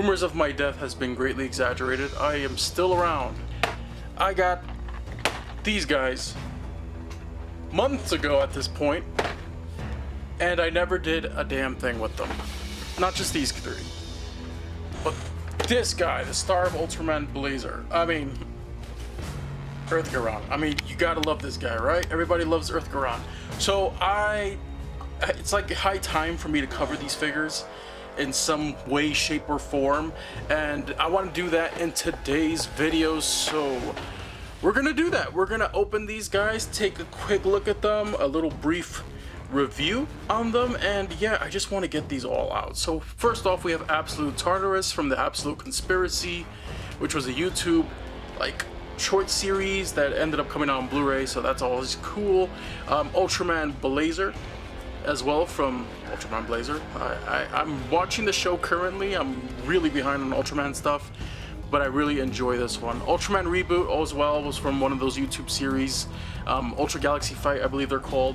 rumors of my death has been greatly exaggerated. I am still around. I got these guys months ago at this point, and I never did a damn thing with them. Not just these three, but this guy, the star of Ultraman Blazar. I mean, Earth Garon. I mean, you gotta love this guy, right? Everybody loves Earth Garon. So it's like high time for me to cover these figures in some way, shape, or form, and I want to do that in today's video. So we're gonna do that. We're gonna open these guys, take a quick look at them, a little brief review on them, and yeah, I just want to get these all out. So first off, we have Absolute Tartarus from the Absolute Conspiracy, which was a YouTube like short series that ended up coming out on Blu-ray, so that's always cool. Ultraman Blazar as well from Ultraman Blazar. I'm watching the show currently. I'm really behind on Ultraman stuff, but I really enjoy this one. Ultraman Ribut as well was from one of those YouTube series, Ultra Galaxy Fight, I believe they're called.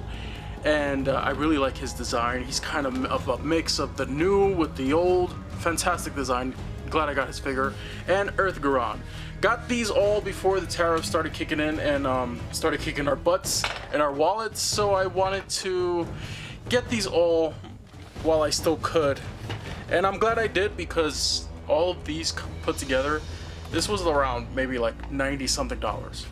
And I really like his design. He's kind of a mix of the new with the old. Fantastic design. Glad I got his figure. And Earth Garon. Got these all before the tariffs started kicking in and started kicking our butts and our wallets. So I wanted to get these all while I still could. And I'm glad I did, because all of these put together, this was around maybe like 90 something dollars.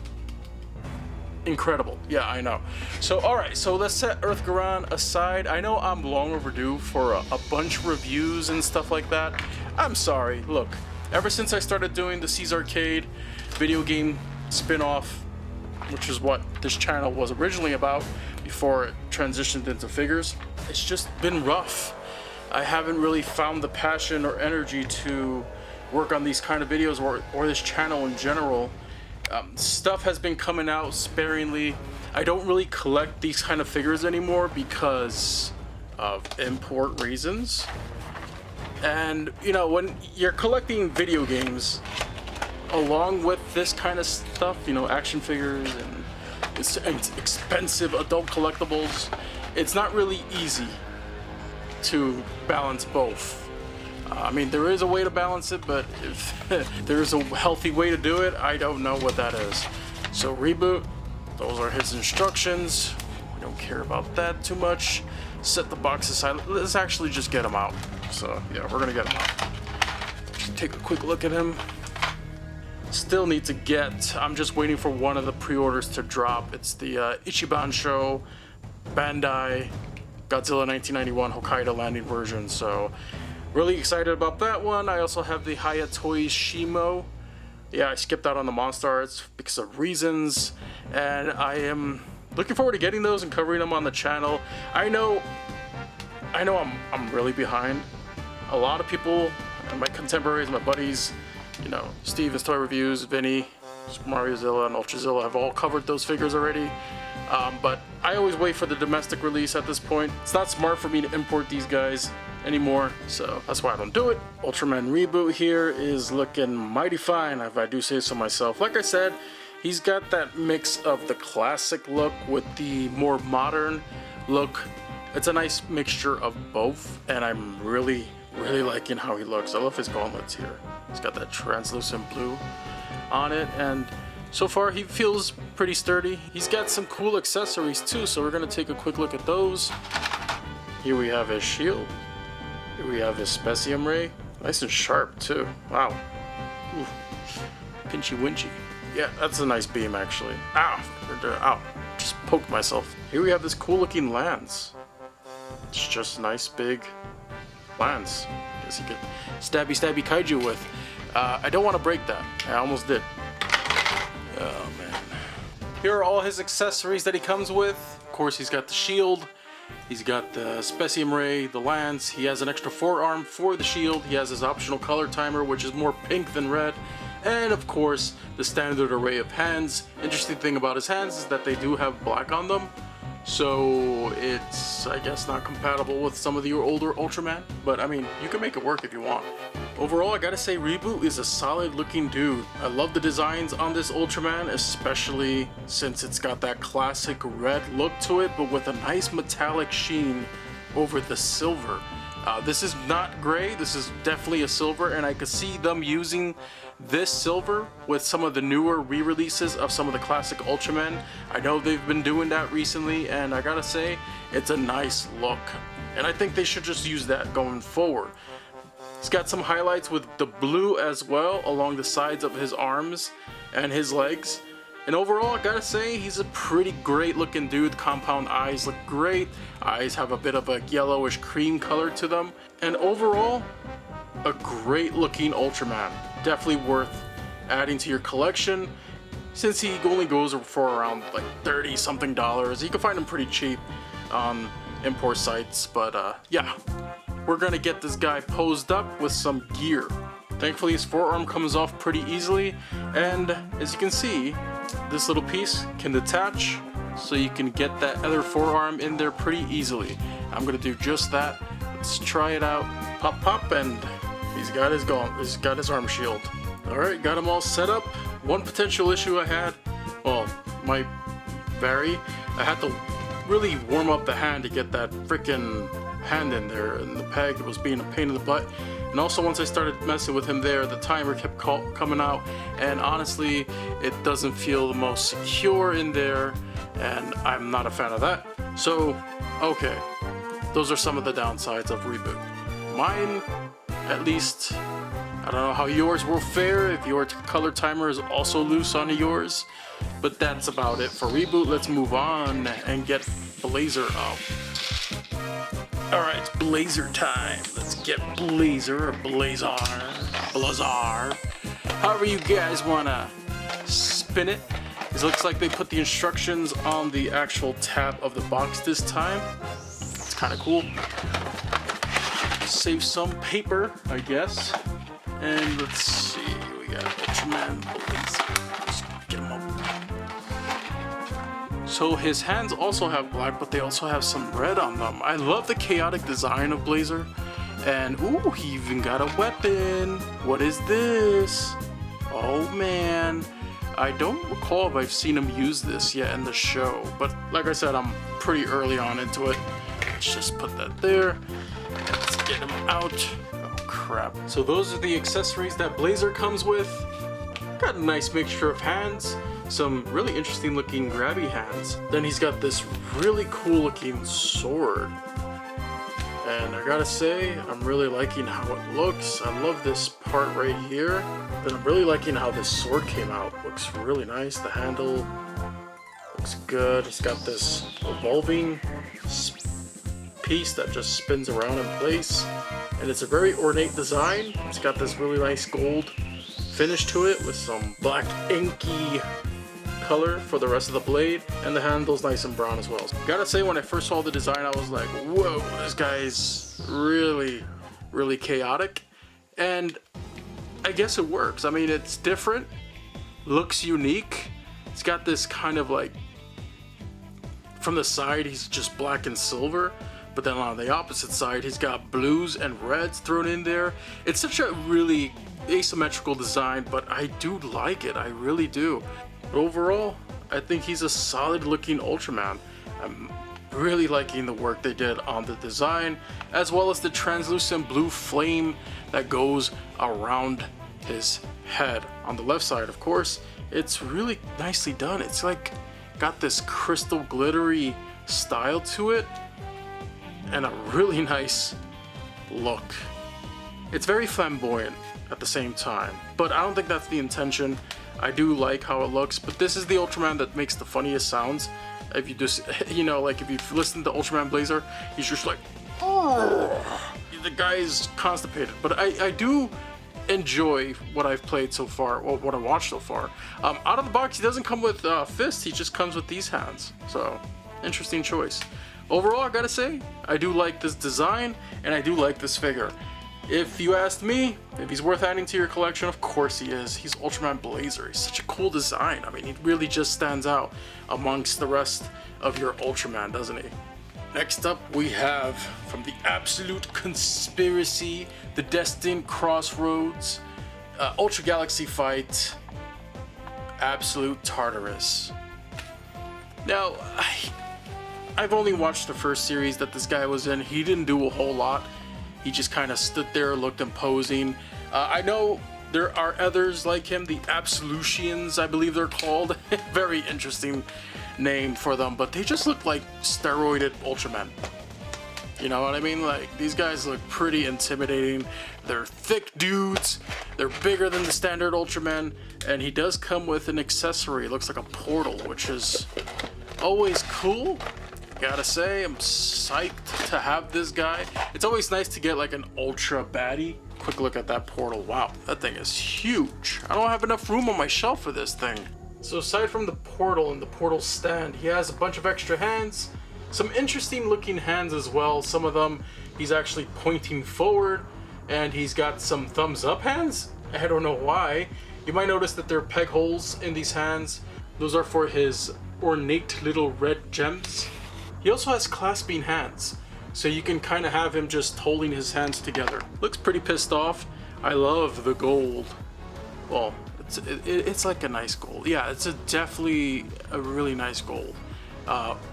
Incredible. Yeah, I know. So alright, so let's set Earth Garon aside. I know I'm long overdue for a bunch of reviews and stuff like that. I'm sorry. Look, ever since I started doing the Cesar Arcade video game spin-off, which is what this channel was originally about before it transitioned into figures, it's just been rough. I haven't really found the passion or energy to work on these kind of videos or this channel in general. Stuff has been coming out sparingly. I don't really collect these kind of figures anymore because of import reasons. And you know, when you're collecting video games along with this kind of stuff, you know, action figures and it's expensive adult collectibles, it's not really easy to balance both. I mean, there is a way to balance it, but if there's a healthy way to do it, I don't know what that is. So Ribut, those are his instructions. We don't care about that too much. Set the box aside. Let's actually just get him out. So yeah, we're gonna get him out. Just take a quick look at him. Still need to get, I'm just waiting for one of the pre-orders to drop. It's the Ichiban Show Bandai Godzilla 1991 Hokkaido landing version. So really excited about that one. I also have the Haya Toys Shimo. Yeah, I skipped out on the Monster Arts because of reasons, and I am looking forward to getting those and covering them on the channel. I know I'm really behind. A lot of people, my contemporaries, my buddies, you know, Steven's Toy Reviews, Vinny, Super Mario Zilla, and Ultrazilla have all covered those figures already. But I always wait for the domestic release at this point. It's not smart for me to import these guys anymore, so that's why I don't do it. Ultraman Ribut here is looking mighty fine, if I do say so myself. Like I said, he's got that mix of the classic look with the more modern look. It's a nice mixture of both, and I'm really liking how he looks. I love his gauntlets here. He's got that translucent blue on it, and so far he feels pretty sturdy. He's got some cool accessories too, so we're gonna take a quick look at those. Here we have his shield. Here we have his Specium Ray. Nice and sharp too. Wow. Ooh. Pinchy winchy. Yeah, that's a nice beam actually. Ow! Ow! Just poked myself. Here we have this cool looking lance. It's just nice big lance. Guess you could stabby kaiju with. I don't want to break that. I almost did. Oh man. Here are all his accessories that he comes with. Of course, he's got the shield. He's got the Specium Ray, the lance. He has an extra forearm for the shield. He has his optional color timer, which is more pink than red. And of course, the standard array of hands. Interesting thing about his hands is that they do have black on them. So it's, I guess, not compatible with some of the older Ultraman. But I mean, you can make it work if you want. Overall, I gotta say Ribut is a solid looking dude. I love the designs on this Ultraman, especially since it's got that classic red look to it, but with a nice metallic sheen over the silver. This is not gray, this is definitely a silver, and I could see them using this silver with some of the newer re-releases of some of the classic Ultraman. I know they've been doing that recently, and I gotta say, it's a nice look. And I think they should just use that going forward. He's got some highlights with the blue as well along the sides of his arms and his legs. And overall, I gotta say, he's a pretty great looking dude. Compound eyes look great. Eyes have a bit of a yellowish cream color to them. And overall, a great looking Ultraman. Definitely worth adding to your collection, since he only goes for around like $30 something. You can find him pretty cheap on import sites, but yeah. We're gonna get this guy posed up with some gear. Thankfully his forearm comes off pretty easily, and as you can see, this little piece can detach so you can get that other forearm in there pretty easily. I'm gonna do just that. Let's try it out. Pop pop, and he's got his arm shield. Alright, got him all set up. One potential issue I had, well, might vary. I had to really warm up the hand to get that freaking hand in there, and the peg was being a pain in the butt. And also, once I started messing with him there, the timer kept coming out, and honestly, it doesn't feel the most secure in there, and I'm not a fan of that. So, okay, those are some of the downsides of Ribut. Mine, at least, I don't know how yours will fare, if your color timer is also loose on yours, but that's about it for Ribut. Let's move on and get Blazar out. Alright, it's Blazar time. Let's get Blazar or Blazar. However you guys wanna spin it. It looks like they put the instructions on the actual tab of the box this time. It's kinda cool. Save some paper, I guess. And let's see, we got Ultraman Blazar. Let's get him up. So his hands also have black, but they also have some red on them. I love the chaotic design of Blazar. And ooh, he even got a weapon. What is this? Oh man. I don't recall if I've seen him use this yet in the show, but like I said, I'm pretty early on into it. Let's just put that there. Let's get him out. Oh crap. So those are the accessories that Blazar comes with. Got a nice mixture of hands. Some really interesting looking grabby hands. Then he's got this really cool looking sword. And I gotta say, I'm really liking how it looks. I love this part right here. Then I'm really liking how this sword came out. Looks really nice. The handle looks good. It's got this revolving piece that just spins around in place. And it's a very ornate design. It's got this really nice gold finish to it with some black inky color for the rest of the blade, and the handle's nice and brown as well. Gotta say, when I first saw the design, I was like, whoa, this guy's really chaotic, and I guess it works. I mean, it's different, looks unique. It's got this kind of like, from the side he's just black and silver, but then on the opposite side he's got blues and reds thrown in there. It's such a really asymmetrical design, but I do like it. I really do. Overall, I think he's a solid looking Ultraman. I'm really liking the work they did on the design, as well as the translucent blue flame that goes around his head. On the left side, of course, it's really nicely done. It's like got this crystal glittery style to it and a really nice look. It's very flamboyant at the same time, but I don't think that's the intention. I do like how it looks, but this is the Ultraman that makes the funniest sounds. If you just, you know, like if you listen to Ultraman Blazar, he's just like, oh, the guy's constipated. But I do enjoy what I've played so far, or what I watched so far. Out of the box, he doesn't come with fists, he just comes with these hands. So, interesting choice. Overall, I gotta say, I do like this design, and I do like this figure. If you asked me if he's worth adding to your collection, of course he is. He's Ultraman Blazar. He's such a cool design. I mean, he really just stands out amongst the rest of your Ultraman, doesn't he? Next up, we have, from the Absolute Conspiracy, the Destined Crossroads, Ultra Galaxy Fight, Absolute Tartarus. Now, I've only watched the first series that this guy was in. He didn't do a whole lot. He just kind of stood there, looked imposing. I know there are others like him, the Absolutians, I believe they're called. Very interesting name for them, but they just look like steroided Ultramen. You know what I mean? Like, these guys look pretty intimidating. They're thick dudes. They're bigger than the standard Ultraman, and he does come with an accessory. It looks like a portal, which is always cool. Gotta say, I'm psyched to have this guy. It's always nice to get like an ultra baddie. Quick look at that portal. Wow, that thing is huge. I don't have enough room on my shelf for this thing. So aside from the portal and the portal stand, he has a bunch of extra hands. Some interesting looking hands as well. Some of them he's actually pointing forward, and he's got some thumbs up hands. I don't know why. You might notice that there are peg holes in these hands. Those are for his ornate little red gems. He also has clasping hands, so you can kind of have him just holding his hands together. Looks pretty pissed off. I love the gold. Well, it's like a nice gold. Yeah, it's definitely a really nice gold.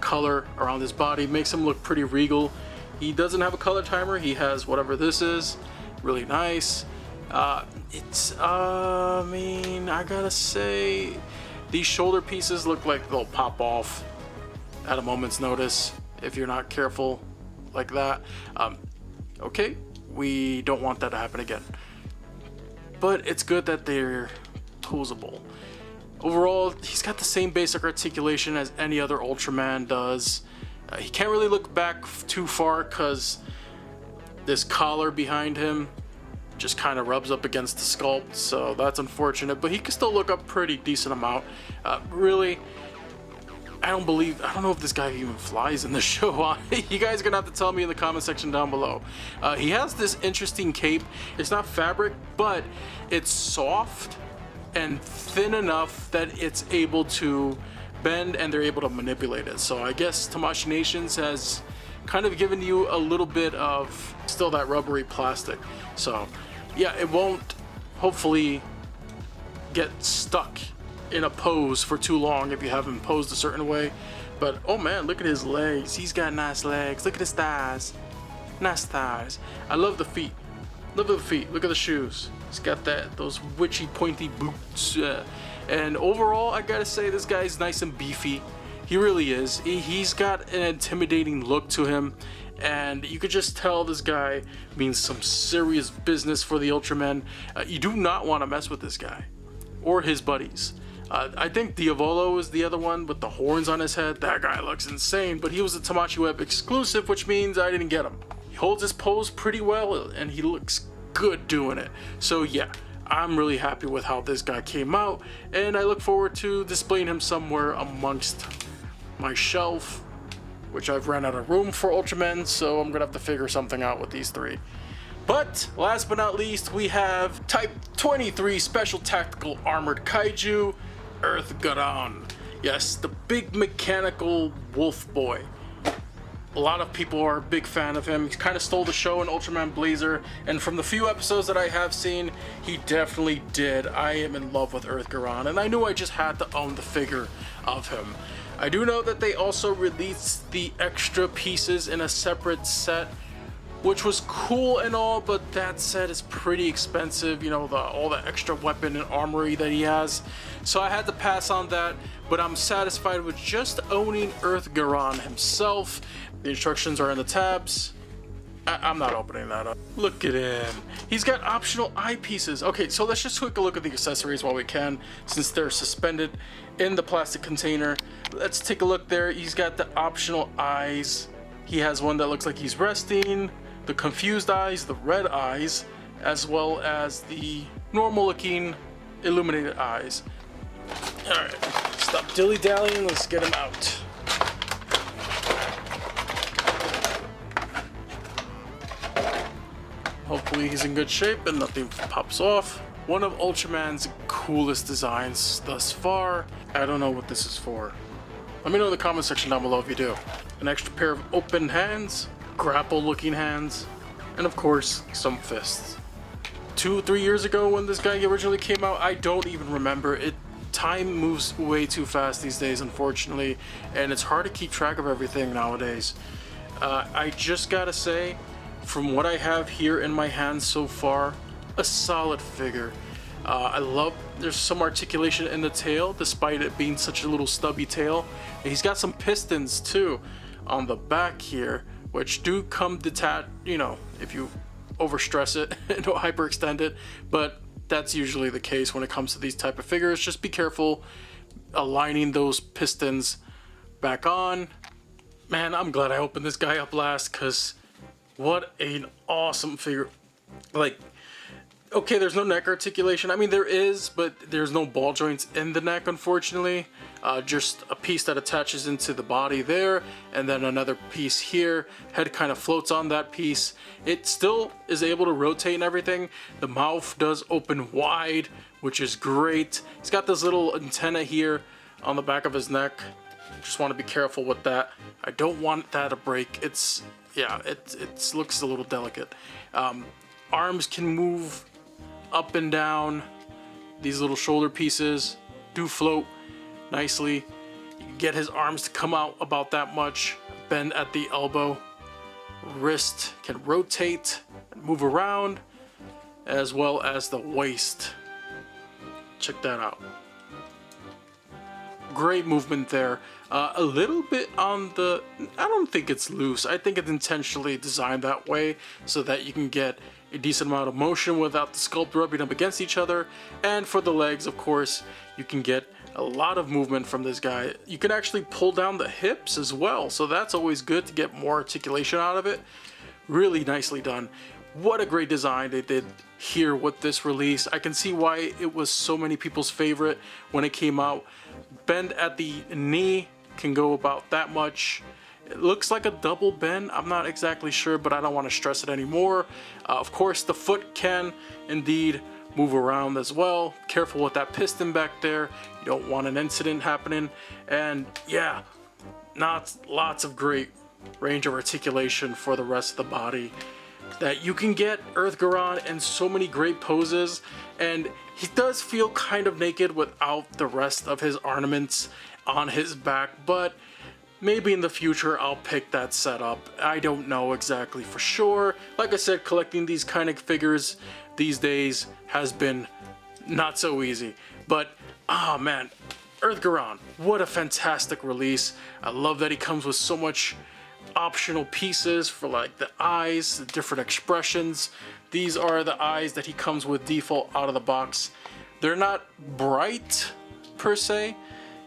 Color around his body makes him look pretty regal. He doesn't have a color timer. He has whatever this is. Really nice. I mean, I gotta say, these shoulder pieces look like they'll pop off at a moment's notice if you're not careful like that. Okay, we don't want that to happen again. But it's good that they're posable. Overall, he's got the same basic articulation as any other Ultraman does. He can't really look back too far because this collar behind him just kind of rubs up against the sculpt, so that's unfortunate, but he can still look up pretty decent amount. Really, I don't know if this guy even flies in the show. You guys are gonna have to tell me in the comment section down below. He has this interesting cape. It's not fabric, but it's soft and thin enough that it's able to bend and they're able to manipulate it. So I guess Tamashii Nations has kind of given you a little bit of still that rubbery plastic. So yeah, it won't hopefully get stuck in a pose for too long if you have him posed a certain way. But oh man, look at his legs. He's got nice legs. Look at his thighs. Nice thighs. I love the feet. Look at the feet. Look at the shoes. He's got those witchy pointy boots. And overall, I gotta say, this guy's nice and beefy. He really is. He's got an intimidating look to him, and you could just tell this guy means some serious business for the Ultramen. You do not want to mess with this guy or his buddies. I think Diavolo is the other one with the horns on his head. That guy looks insane, but he was a Tamashii Web exclusive, which means I didn't get him. He holds his pose pretty well, and he looks good doing it. So yeah, I'm really happy with how this guy came out, and I look forward to displaying him somewhere amongst my shelf, which I've ran out of room for Ultramen, so I'm gonna have to figure something out with these three. But last but not least, we have Type 23 Special Tactical Armored Kaiju, Earth Garon. Yes, the big mechanical wolf boy. A lot of people are a big fan of him. He kind of stole the show in Ultraman Blazar, and from the few episodes that I have seen, he definitely did. I am in love with Earth Garon, and I knew I just had to own the figure of him. I do know that they also released the extra pieces in a separate set, which was cool and all, but that set is pretty expensive, you know, all the extra weapon and armory that he has. So I had to pass on that, but I'm satisfied with just owning Earth Garon himself. The instructions are in the tabs. I'm not opening that up. Look at him. He's got optional eyepieces. Okay, so let's just take a look at the accessories while we can, since they're suspended in the plastic container. Let's take a look there. He's got the optional eyes. He has one that looks like he's resting, the confused eyes, the red eyes, as well as the normal looking illuminated eyes. Alright, stop dilly-dallying, let's get him out. Hopefully he's in good shape and nothing pops off. One of Ultraman's coolest designs thus far. I don't know what this is for. Let me know in the comment section down below if you do. An extra pair of open hands, grapple looking hands, and of course, some fists. 2-3 years ago when this guy originally came out, I don't even remember it. Time moves way too fast these days, unfortunately, and it's hard to keep track of everything nowadays. I just gotta say, from what I have here in my hands so far, a solid figure. I love there's some articulation in the tail despite it being such a little stubby tail. And he's got some pistons too on the back here, which do come detached, you know, if you overstress it and don't hyperextend it, but that's usually the case when it comes to these type of figures. Just be careful aligning those pistons back on. Man, I'm glad I opened this guy up last, because what an awesome figure. Like, okay, there's no neck articulation. I mean, there is, but there's no ball joints in the neck, unfortunately. Just a piece that attaches into the body there, and then another piece here. Head kind of floats on that piece. It still is able to rotate and everything. The mouth does open wide, which is great. He's got this little antenna here on the back of his neck. Just want to be careful with that. I don't want that to break. It's, yeah, it looks a little delicate. Arms can move up and down. These little shoulder pieces do float nicely. You can get his arms to come out about that much. Bend at the elbow. Wrist can rotate and move around, as well as the waist. Check that out. Great movement there. A little bit on the, I don't think it's loose. I think it's intentionally designed that way so that you can get a decent amount of motion without the sculpt rubbing up against each other. And for the legs, of course, you can get a lot of movement from this guy. You can actually pull down the hips as well, so that's always good to get more articulation out of it. Really nicely done. What a great design they did here with this release. I can see why it was so many people's favorite when it came out. Bend at the knee can go about that much. It looks like a double bend. I'm not exactly sure, but I don't want to stress it anymore. Of course, the foot can indeed move around as well. Careful with that piston back there. You don't want an incident happening. And yeah, lots of great range of articulation for the rest of the body. That you can get Earth Garon in so many great poses, and he does feel kind of naked without the rest of his ornaments on his back, but maybe in the future I'll pick that setup. I don't know exactly for sure. Like I said, collecting these kind of figures these days has been not so easy, but ah man, Earth Garon, what a fantastic release. I love that he comes with so much optional pieces for like the eyes, the different expressions. These are the eyes that he comes with default out of the box. They're not bright per se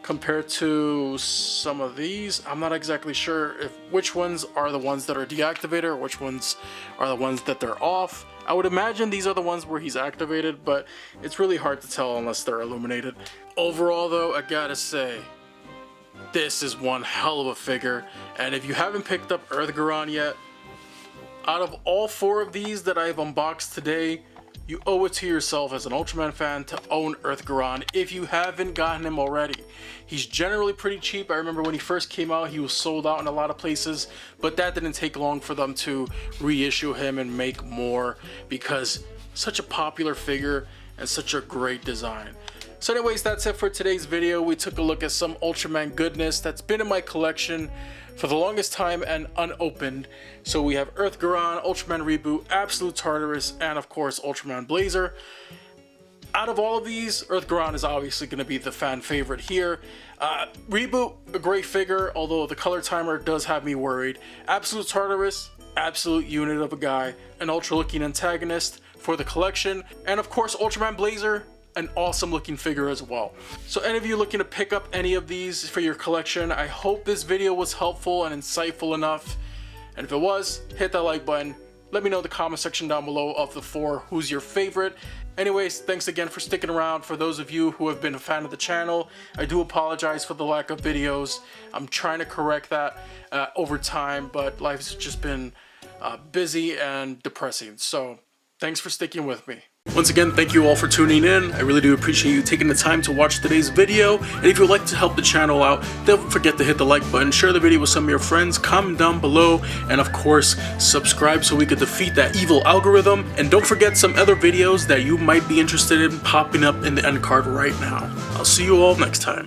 compared to some of these. I'm not exactly sure if which ones are the ones that are deactivated or which ones are the ones that they're off. I would imagine these are the ones where he's activated, but it's really hard to tell unless they're illuminated. Overall though, I gotta say, this is one hell of a figure, and if you haven't picked up Earth Garon yet, out of all 4 of these that I've unboxed today, you owe it to yourself as an Ultraman fan to own Earth Garon if you haven't gotten him already. He's generally pretty cheap. I remember when he first came out, he was sold out in a lot of places, but that didn't take long for them to reissue him and make more because such a popular figure and such a great design. So anyways, that's it for today's video. We took a look at some Ultraman goodness that's been in my collection for the longest time and unopened. So we have Earth Garon, Ultraman Ribut, Absolute Tartarus, and of course Ultraman Blazar. Out of all of these, Earth Garon is obviously going to be the fan favorite here. Ribut, a great figure, although the color timer does have me worried. Absolute Tartarus, absolute unit of a guy, an ultra looking antagonist for the collection. And of course Ultraman Blazar, an awesome looking figure as well. So any of you looking to pick up any of these for your collection, I hope this video was helpful and insightful enough. And if it was, hit that like button. Let me know in the comment section down below of the 4 who's your favorite. Anyways, thanks again for sticking around. For those of you who have been a fan of the channel, I do apologize for the lack of videos. I'm trying to correct that over time, but life's just been busy and depressing. So thanks for sticking with me. Once again, thank you all for tuning in. I really do appreciate you taking the time to watch today's video. And if you'd like to help the channel out, don't forget to hit the like button, share the video with some of your friends, comment down below, and of course, subscribe so we could defeat that evil algorithm. And don't forget some other videos that you might be interested in popping up in the end card right now. I'll see you all next time.